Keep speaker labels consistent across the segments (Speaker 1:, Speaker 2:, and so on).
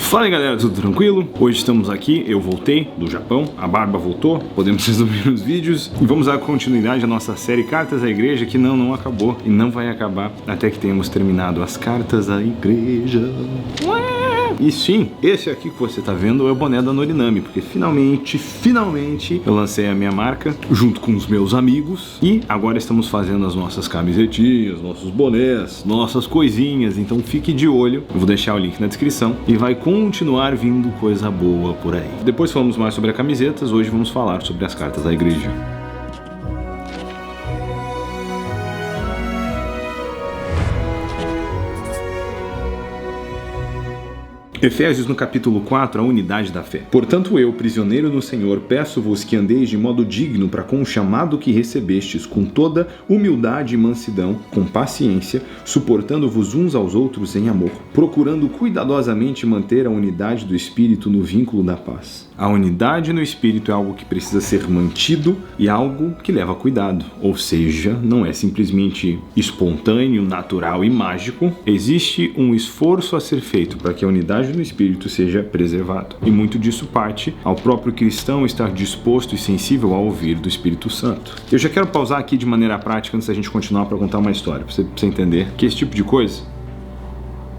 Speaker 1: Fala aí galera, tudo tranquilo? Hoje estamos aqui, eu voltei do Japão, a barba voltou, podemos resumir os vídeos e vamos dar continuidade à nossa série Cartas à Igreja, que não acabou e não vai acabar até que tenhamos terminado as Cartas à Igreja. E sim, esse aqui que você tá vendo é o boné da Norinami, porque finalmente eu lancei a minha marca junto com os meus amigos e agora estamos fazendo as nossas camisetinhas, nossos bonés, nossas coisinhas, então fique de olho, eu vou deixar o link na descrição e vai continuar vindo coisa boa por aí. Depois falamos mais sobre as camisetas, hoje vamos falar sobre as cartas da igreja. Efésios no capítulo 4, a unidade da fé. Portanto eu, prisioneiro no Senhor, peço-vos que andeis de modo digno para com o chamado que recebestes, com toda humildade e mansidão, com paciência, suportando-vos uns aos outros em amor, procurando cuidadosamente manter a unidade do Espírito no vínculo da paz. A unidade no Espírito é algo que precisa ser mantido e algo que leva cuidado, ou seja, não é simplesmente espontâneo, natural e mágico. Existe um esforço a ser feito para que a unidade no Espírito seja preservado. E muito disso parte ao próprio cristão estar disposto e sensível a ouvir do Espírito Santo. Eu já quero pausar aqui de maneira prática antes da gente continuar para contar uma história, para você entender que esse tipo de coisa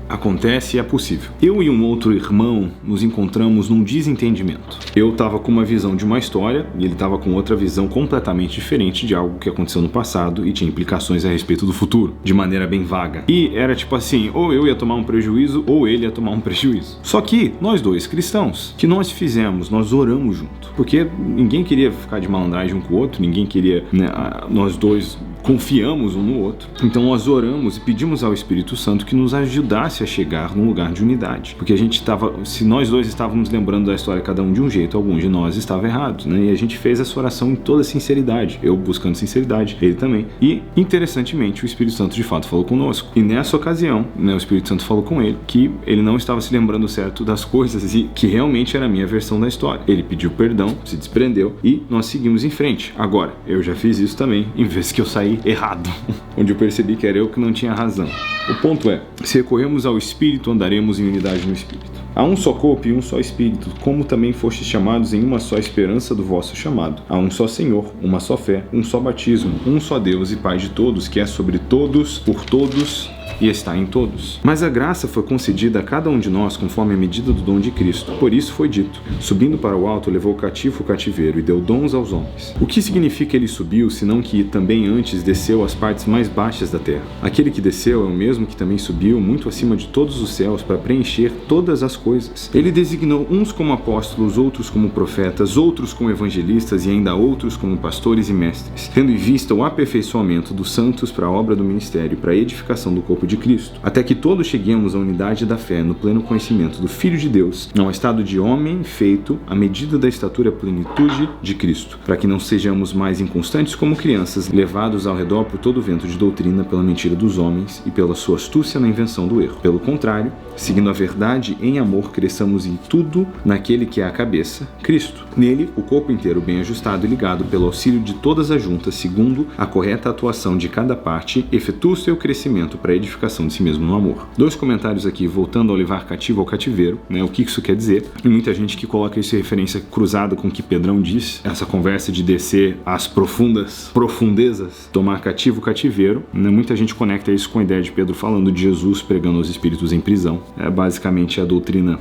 Speaker 1: acontece e é possível. Eu e um outro irmão nos encontramos num desentendimento. Eu estava com uma visão de uma história e ele estava com outra visão completamente diferente de algo que aconteceu no passado e tinha implicações a respeito do futuro, de maneira bem vaga. E era tipo assim, ou eu ia tomar um prejuízo ou ele ia tomar um prejuízo. Só que nós dois cristãos, que nós fizemos, nós oramos junto. Porque ninguém queria ficar de malandragem um com o outro, ninguém queria, né, nós dois confiamos um no outro. Então nós oramos e pedimos ao Espírito Santo que nos ajudasse a chegar num lugar de unidade. Porque a gente estava, se nós dois estávamos lembrando da história cada um de um jeito, algum de nós estava errado, né? E a gente fez essa oração em toda sinceridade. Eu buscando sinceridade, ele também. E, interessantemente, o Espírito Santo de fato falou conosco. E nessa ocasião, né, o Espírito Santo falou com ele que ele não estava se lembrando certo das coisas e que realmente era a minha versão da história. Ele pediu perdão, se desprendeu e nós seguimos em frente. Agora, eu já fiz isso também, em vez que eu saí errado, onde eu percebi que era eu que não tinha razão. O ponto é, se recorremos ao Espírito, andaremos em unidade no Espírito. Há um só corpo e um só Espírito, como também fostes chamados em uma só esperança do vosso chamado. Há um só Senhor, uma só fé, um só batismo, um só Deus e Pai de todos, que é sobre todos, por todos e está em todos. Mas a graça foi concedida a cada um de nós conforme a medida do dom de Cristo. Por isso foi dito, subindo para o alto, levou cativo o cativeiro e deu dons aos homens. O que significa ele subiu, senão que também antes desceu às partes mais baixas da terra? Aquele que desceu é o mesmo que também subiu muito acima de todos os céus para preencher todas as coisas. Ele designou uns como apóstolos, outros como profetas, outros como evangelistas e ainda outros como pastores e mestres, tendo em vista o aperfeiçoamento dos santos para a obra do ministério, para a edificação do corpo de Cristo, até que todos cheguemos à unidade da fé no pleno conhecimento do Filho de Deus, ao estado de homem feito à medida da estatura e plenitude de Cristo, para que não sejamos mais inconstantes como crianças, levados ao redor por todo o vento de doutrina pela mentira dos homens e pela sua astúcia na invenção do erro. Pelo contrário, seguindo a verdade em amor, cresçamos em tudo naquele que é a cabeça, Cristo. Nele, o corpo inteiro bem ajustado e ligado pelo auxílio de todas as juntas, segundo a correta atuação de cada parte, efetua o seu crescimento para a edificação de si mesmo no amor. Dois comentários aqui, voltando ao levar cativo ao cativeiro, né, o que isso quer dizer? E muita gente que coloca isso em referência cruzada com o que Pedrão diz, essa conversa de descer às profundezas, tomar cativo o cativeiro, né, muita gente conecta isso com a ideia de Pedro falando de Jesus pregando os espíritos em prisão. É basicamente a doutrina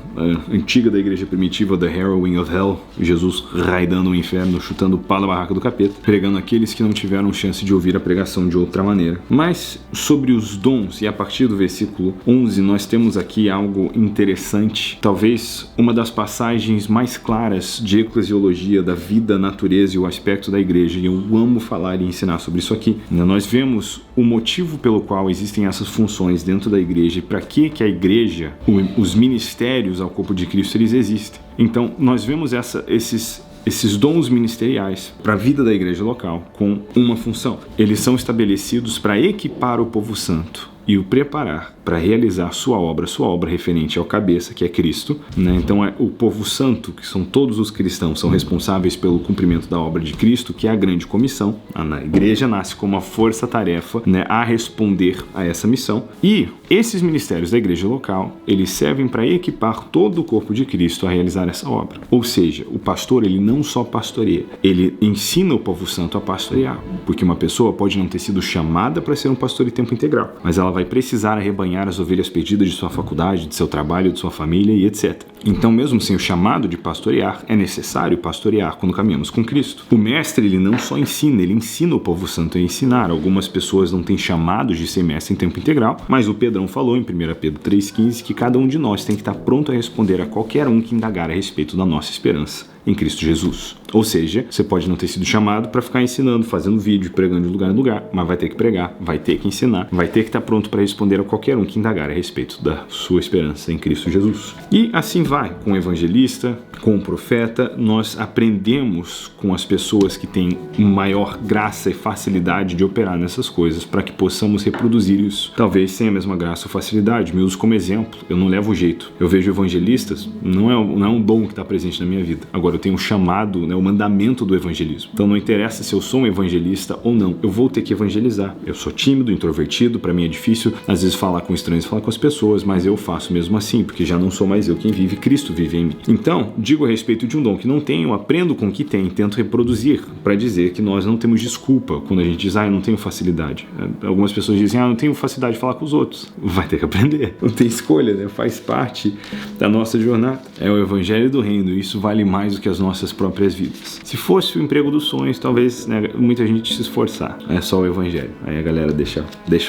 Speaker 1: antiga da igreja primitiva, the harrowing of hell, Jesus raidando o inferno, chutando o pau da barraca do capeta, pregando aqueles que não tiveram chance de ouvir a pregação de outra maneira. Mas sobre os dons, e a partir do versículo 11 nós temos aqui algo interessante, talvez uma das passagens mais claras de eclesiologia da vida, natureza e o aspecto da igreja, e eu amo falar e ensinar sobre isso aqui. Nós vemos o motivo pelo qual existem essas funções dentro da igreja e para que a igreja, os ministérios ao corpo de Cristo, eles existem. Então nós vemos esses dons ministeriais para a vida da igreja local com uma função. Eles são estabelecidos para equipar o povo santo e o preparar para realizar sua obra referente ao cabeça, que é Cristo, né? Então o povo santo, que são todos os cristãos, são responsáveis pelo cumprimento da obra de Cristo, que é a grande comissão. A igreja nasce como uma força-tarefa, né, a responder a essa missão. E esses ministérios da igreja local, eles servem para equipar todo o corpo de Cristo a realizar essa obra. Ou seja, o pastor, ele não só pastoreia, ele ensina o povo santo a pastorear, porque uma pessoa pode não ter sido chamada para ser um pastor em tempo integral, mas ela vai precisar arrebanhar as ovelhas perdidas de sua faculdade, de seu trabalho, de sua família e etc. Então, mesmo sem o chamado de pastorear, é necessário pastorear quando caminhamos com Cristo. O mestre, ele não só ensina, ele ensina o povo santo a ensinar. Algumas pessoas não têm chamados de ser mestre em tempo integral, mas o Pedrão falou em 1 Pedro 3,15 que cada um de nós tem que estar pronto a responder a qualquer um que indagar a respeito da nossa esperança em Cristo Jesus. Ou seja, você pode não ter sido chamado para ficar ensinando, fazendo vídeo, pregando de lugar em lugar, mas vai ter que pregar, vai ter que ensinar, vai ter que estar pronto para responder a qualquer um que indagar a respeito da sua esperança em Cristo Jesus. E assim vai, com o evangelista, com o profeta, nós aprendemos com as pessoas que têm maior graça e facilidade de operar nessas coisas para que possamos reproduzir isso. Talvez sem a mesma graça ou facilidade, me uso como exemplo, eu não levo jeito. Eu vejo evangelistas, não é um dom que está presente na minha vida. Agora eu tenho um chamado, né, o mandamento do evangelismo. Então não interessa se eu sou um evangelista ou não, eu vou ter que evangelizar. Eu sou tímido, introvertido, para mim é difícil às vezes falar com estranhos, falar com as pessoas, mas eu faço mesmo assim, porque já não sou mais eu quem vive, Cristo vive em mim. Então, digo a respeito de um dom que não tenho, aprendo com o que tenho, tento reproduzir, para dizer que nós não temos desculpa quando a gente diz, eu não tenho facilidade. Algumas pessoas dizem, eu não tenho facilidade de falar com os outros. Vai ter que aprender, não tem escolha, né? Faz parte da nossa jornada. É o evangelho do reino, isso vale mais do que as nossas próprias vidas. Se fosse o emprego dos sonhos, talvez, né, muita gente se esforçar. É só o evangelho. Aí a galera deixa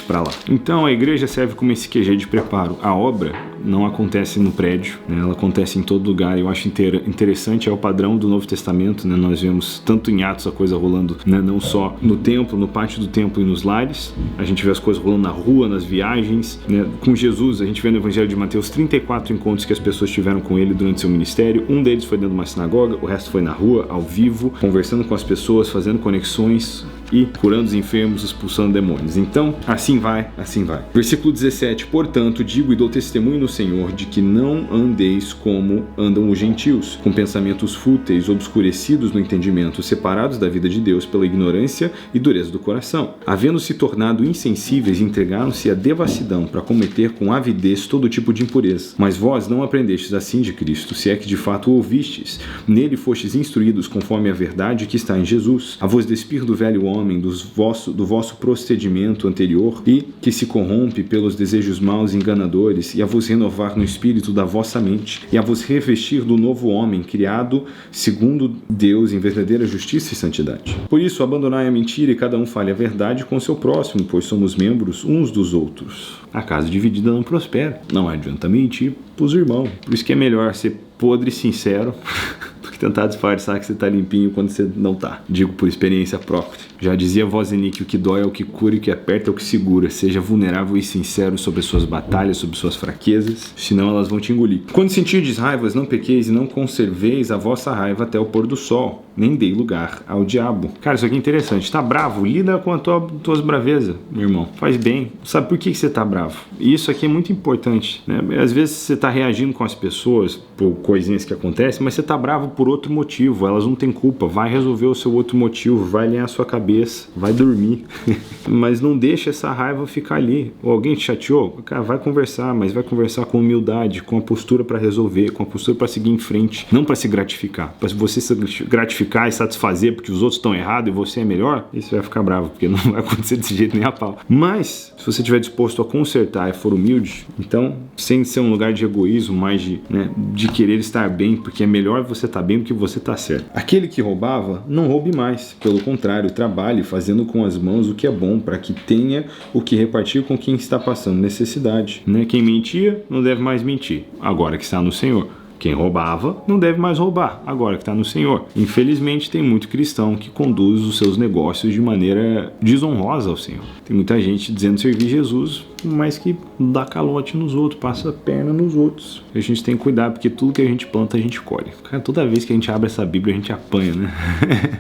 Speaker 1: pra lá. Então a igreja serve como esse QG de preparo. A obra não acontece no prédio, né? Ela acontece em todo lugar. Eu acho interessante, é o padrão do Novo Testamento, né? Nós vemos tanto em Atos a coisa rolando, né? Não só no templo, no pátio do templo e nos lares. A gente vê as coisas rolando na rua, nas viagens, né? Com Jesus, a gente vê no Evangelho de Mateus 34 encontros que as pessoas tiveram com ele durante seu ministério. Um deles foi dentro de uma sinagoga, o resto foi na rua, ao vivo, conversando com as pessoas, fazendo conexões e curando os enfermos, expulsando demônios. Então, assim vai, assim vai. Versículo 17, portanto, digo e dou testemunho no Senhor de que não andeis como andam os gentios, com pensamentos fúteis, obscurecidos no entendimento, separados da vida de Deus pela ignorância e dureza do coração. Havendo se tornado insensíveis, entregaram-se à devassidão para cometer com avidez todo tipo de impureza. Mas vós não aprendestes assim de Cristo, se é que de fato o ouvistes. Nele fostes instruídos conforme a verdade que está em Jesus, a vos despir do velho homem, do vosso procedimento anterior e que se corrompe pelos desejos maus e enganadores, e a vos renovar no espírito da vossa mente, e a vos revestir do novo homem, criado segundo Deus em verdadeira justiça e santidade. Por isso, abandonai a mentira e cada um fale a verdade com o seu próximo, pois somos membros uns dos outros. A casa dividida não prospera. Não adianta mentir pros irmãos. Por isso que é melhor ser podre e sincero tentar disfarçar que você tá limpinho quando você não tá. Digo por experiência própria. Já dizia Wozniak, o que dói é o que cura e o que aperta é o que segura. Seja vulnerável e sincero sobre as suas batalhas, sobre suas fraquezas, senão elas vão te engolir. Quando sentirdes raivas, não pequeis e não conserveis a vossa raiva até o pôr do sol, nem dei lugar ao diabo. Cara, isso aqui é interessante. Tá bravo? Lida com as tuas bravezas, meu irmão. Faz bem. Sabe por que você tá bravo? E isso aqui é muito importante, né? Às vezes você tá reagindo com as pessoas por coisinhas que acontecem, mas você tá bravo por outro motivo. Elas não têm culpa. Vai resolver o seu outro motivo, vai alinhar a sua cabeça, vai dormir. Mas não deixa essa raiva ficar ali. Ou alguém te chateou? Cara, vai conversar, mas vai conversar com humildade, com a postura para resolver, com a postura para seguir em frente, não para se gratificar. Para você se gratificar e satisfazer porque os outros estão errados e você é melhor, isso vai ficar bravo, porque não vai acontecer desse jeito nem a pau. Mas, se você estiver disposto a consertar e for humilde, então, sem ser um lugar de egoísmo, mais de querer estar bem, porque é melhor você estar bem do que você estar certo. Aquele que roubava, não roube mais. Pelo contrário, trabalhe fazendo com as mãos o que é bom, para que tenha o que repartir com quem está passando necessidade. Quem mentia, não deve mais mentir, agora que está no Senhor. Quem roubava não deve mais roubar, agora que está no Senhor. Infelizmente, tem muito cristão que conduz os seus negócios de maneira desonrosa ao Senhor. Tem muita gente dizendo servir Jesus, mas que dá calote nos outros, passa a perna nos outros. A gente tem que cuidar, porque tudo que a gente planta, a gente colhe. Cara, toda vez que a gente abre essa Bíblia, a gente apanha, né?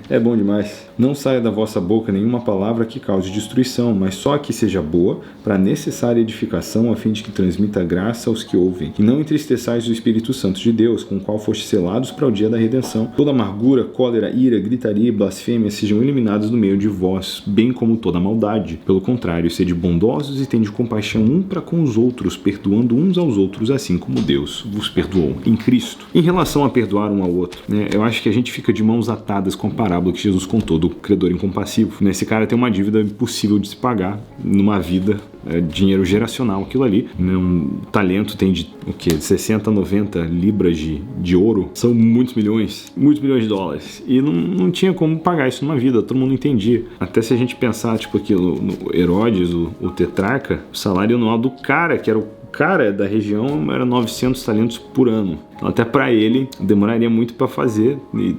Speaker 1: É bom demais. Não saia da vossa boca nenhuma palavra que cause destruição, mas só a que seja boa, para a necessária edificação, a fim de que transmita graça aos que ouvem. E não entristeçais o Espírito Santo de Deus, com o qual fostes selados para o dia da redenção. Toda amargura, cólera, ira, gritaria e blasfêmia sejam eliminados do meio de vós, bem como toda maldade. Pelo contrário, sede bondosos e tende compaixão um para com os outros, perdoando uns aos outros, assim como Deus vos perdoou em Cristo. Em relação a perdoar um ao outro, né, eu acho que a gente fica de mãos atadas com a parábola que Jesus contou do credor incompassivo. Esse cara tem uma dívida impossível de se pagar numa vida, dinheiro geracional, aquilo ali. Um talento tem de 60, 90 libras de ouro, são muitos milhões de dólares. E não tinha como pagar isso numa vida, todo mundo entendia. Até se a gente pensar, tipo, aquilo, no Herodes, o tetrarca, o salário anual do cara, que era o cara da região, era 900 talentos por ano. Então, até para ele demoraria muito para fazer, e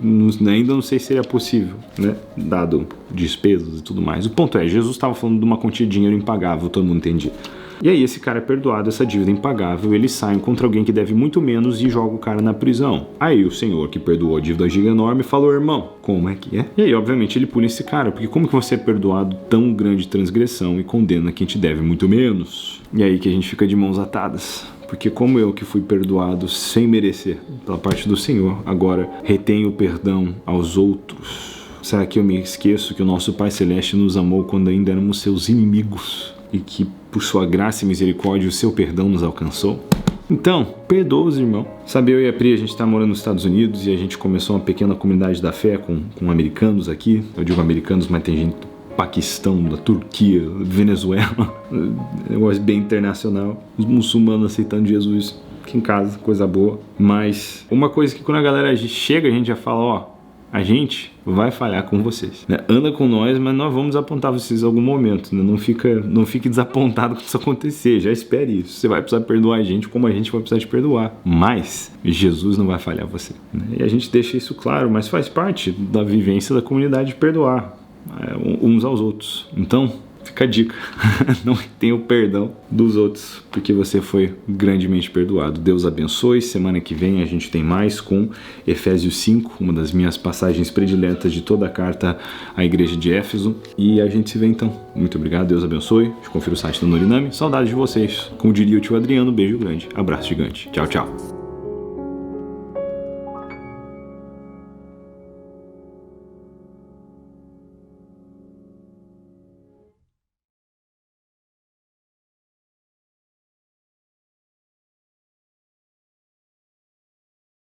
Speaker 1: ainda não sei se seria possível, né? Dado despesas e tudo mais. O ponto é, Jesus estava falando de uma quantia de dinheiro impagável, todo mundo entendia. E aí esse cara é perdoado, essa dívida impagável, ele sai contra alguém que deve muito menos e joga o cara na prisão. Aí o senhor que perdoou a dívida giga enorme falou: irmão, como é que é? E aí obviamente ele pune esse cara, porque como que você é perdoado tão grande transgressão e condena quem te deve muito menos? E aí que a gente fica de mãos atadas. Porque como eu que fui perdoado sem merecer pela parte do Senhor, agora retenho o perdão aos outros. Será que eu me esqueço que o nosso Pai Celeste nos amou quando ainda éramos seus inimigos? E que por sua graça e misericórdia o seu perdão nos alcançou? Então, perdoa os irmãos. Sabe, eu e a Pri, a gente está morando nos Estados Unidos e a gente começou uma pequena comunidade da fé com americanos aqui. Eu digo americanos, mas tem gente do Paquistão, da Turquia, Venezuela. Negócio bem internacional. Os muçulmanos aceitando Jesus aqui em casa, coisa boa. Mas uma coisa que quando a galera chega, a gente já fala: ó, a gente vai falhar com vocês, né? Anda com nós, mas nós vamos apontar vocês em algum momento, né? Não fique desapontado quando isso acontecer, já espere isso. Você vai precisar perdoar a gente como a gente vai precisar te perdoar, mas Jesus não vai falhar você, né? E a gente deixa isso claro, mas faz parte da vivência da comunidade de perdoar uns aos outros. Então, fica a dica, não tenha o perdão dos outros, porque você foi grandemente perdoado. Deus abençoe. Semana que vem a gente tem mais com Efésios 5, uma das minhas passagens prediletas de toda a carta à igreja de Éfeso. E a gente se vê então. Muito obrigado, Deus abençoe. Confira o site do Norinami. Saudades de vocês. Como diria o tio Adriano, beijo grande, abraço gigante. Tchau, tchau.